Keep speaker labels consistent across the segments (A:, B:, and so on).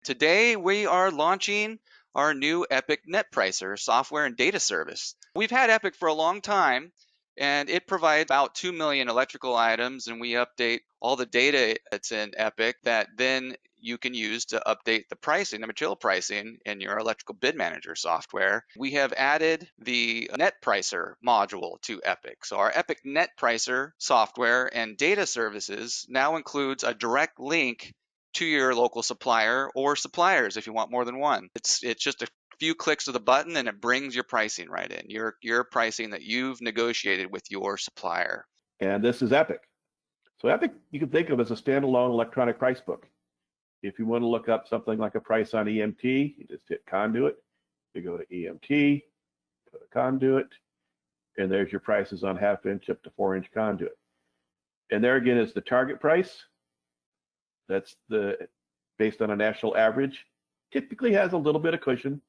A: Today we are launching our new Epic NetPricer software and data service. We've had Epic for a long time, and it provides about 2 million electrical items, and we update all the data that's in Epic that then you can use to update the pricing, the material pricing in your electrical bid manager software. We have added the NetPricer module to Epic. So our Epic NetPricer software and data services now includes a direct link to your local supplier or suppliers if you want more than one. It's just a few clicks of the button and it brings your pricing right in. Your pricing that you've negotiated with your supplier.
B: And this is Epic. So Epic you can think of as a standalone electronic price book. If you want to look up something like a price on EMT, you just hit conduit. You go to EMT, go to conduit, and there's your prices on 1/2 inch up to 4-inch conduit. And there again is the target price. That's based on a national average. Typically has a little bit of cushion.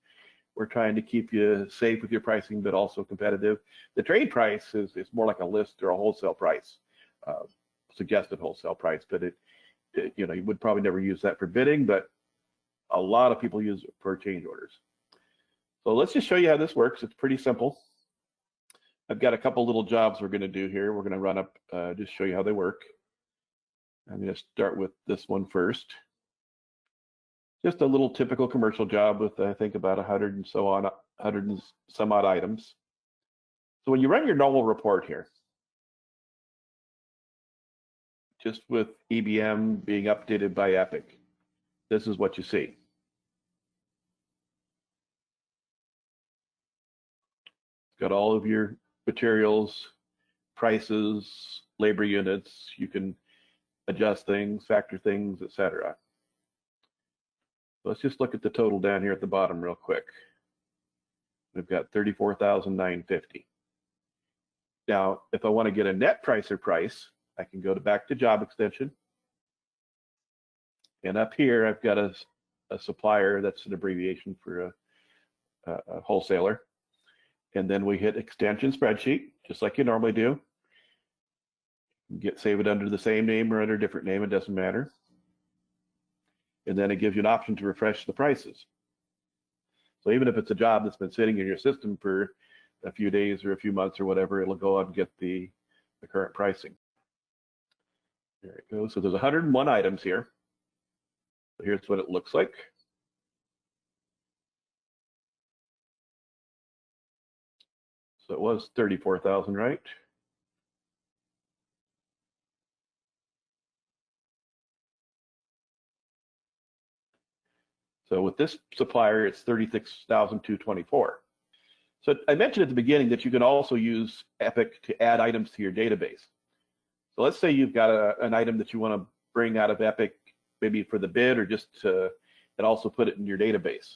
B: We're trying to keep you safe with your pricing, but also competitive. The trade price is more like a list or a wholesale price, suggested wholesale price, but you would probably never use that for bidding, but a lot of people use it for change orders. So let's just show you how this works. It's pretty simple. I've got a couple little jobs we're going to do here. We're going to run up, just show you how they work. I'm going to start with this one first. Just a little typical commercial job with, I think, about 100 and some odd items. So when you run your normal report here, just with EBM being updated by Epic, this is what you see. It's got all of your materials, prices, labor units. You can adjust things, factor things, etc. Let's just look at the total down here at the bottom real quick. We've got $34,950. Now, if I want to get a NetPricer price, I can go back to job extension. And up here, I've got a supplier, that's an abbreviation for a wholesaler. And then we hit extension spreadsheet, just like you normally do. Save it under the same name or under a different name, it doesn't matter. And then it gives you an option to refresh the prices. So even if it's a job that's been sitting in your system for a few days or a few months or whatever, it'll go out and get the current pricing. There it goes. So there's 101 items here. So here's what it looks like. So it was 34,000, right? So with this supplier, it's 36,224. So I mentioned at the beginning that you can also use Epic to add items to your database. So let's say you've got an item that you want to bring out of Epic, maybe for the bid or just to, and also put it in your database.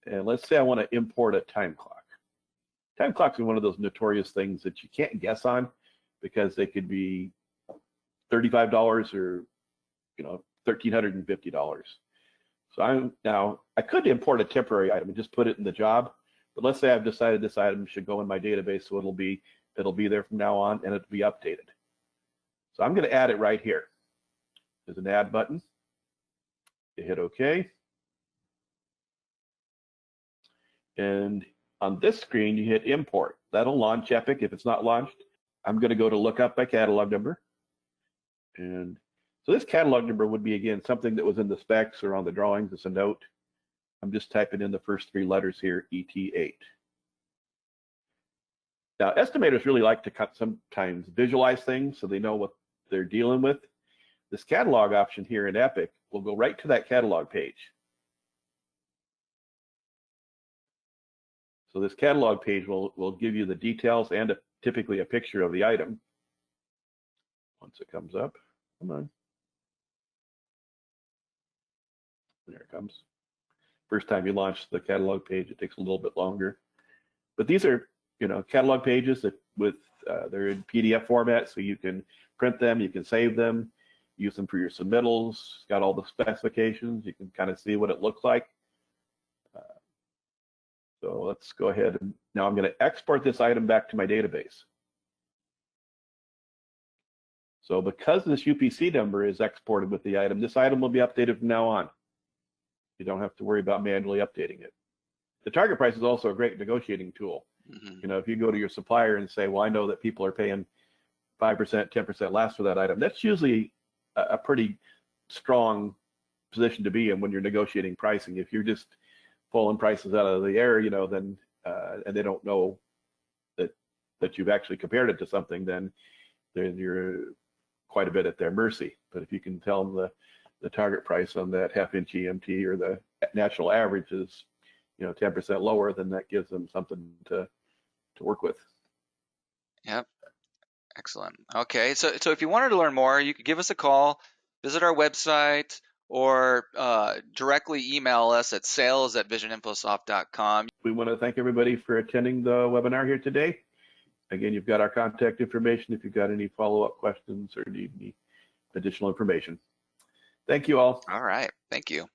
B: And let's say I want to import a time clock. Time clocks are one of those notorious things that you can't guess on because they could be $35 or $1,350. So I could import a temporary item and just put it in the job, but let's say I've decided this item should go in my database, so it'll be there from now on and it'll be updated. So I'm going to add it right here. There's an add button. You hit OK. And on this screen, you hit import. That'll launch Epic if it's not launched. I'm going to go to look up by catalog number. And so this catalog number would be, again, something that was in the specs or on the drawings. It's a note. I'm just typing in the first 3 letters here, ET8. Now, estimators really like to sometimes visualize things so they know what they're dealing with. This catalog option here in Epic will go right to that catalog page. So this catalog page will give you the details and typically a picture of the item. Once it comes up, come on. There it comes. First time you launch the catalog page, it takes a little bit longer. But these are, catalog pages that they're in PDF format, so you can print them, you can save them, use them for your submittals. It's got all the specifications. You can kind of see what it looks like. So let's go ahead and now I'm going to export this item back to my database. So because this UPC number is exported with the item, this item will be updated from now on. You don't have to worry about manually updating it. The target price is also a great negotiating tool.
A: Mm-hmm.
B: You know, if you go to your supplier and say, well, I know that people are paying 5%, 10% less for that item, that's usually a pretty strong position to be in when you're negotiating pricing. If you're just pulling prices out of the air, you know, then and they don't know that you've actually compared it to something, then you're quite a bit at their mercy. But if you can tell them the target price on that half-inch EMT or the national average is, you know, 10% lower, then that gives them something to work with.
A: Yep. Excellent. Okay, so if you wanted to learn more, you could give us a call, visit our website, or directly email us at sales@visioninfosoft.com.
B: We want to thank everybody for attending the webinar here today. Again, you've got our contact information if you've got any follow-up questions or need any additional information. Thank you all.
A: All right. Thank you.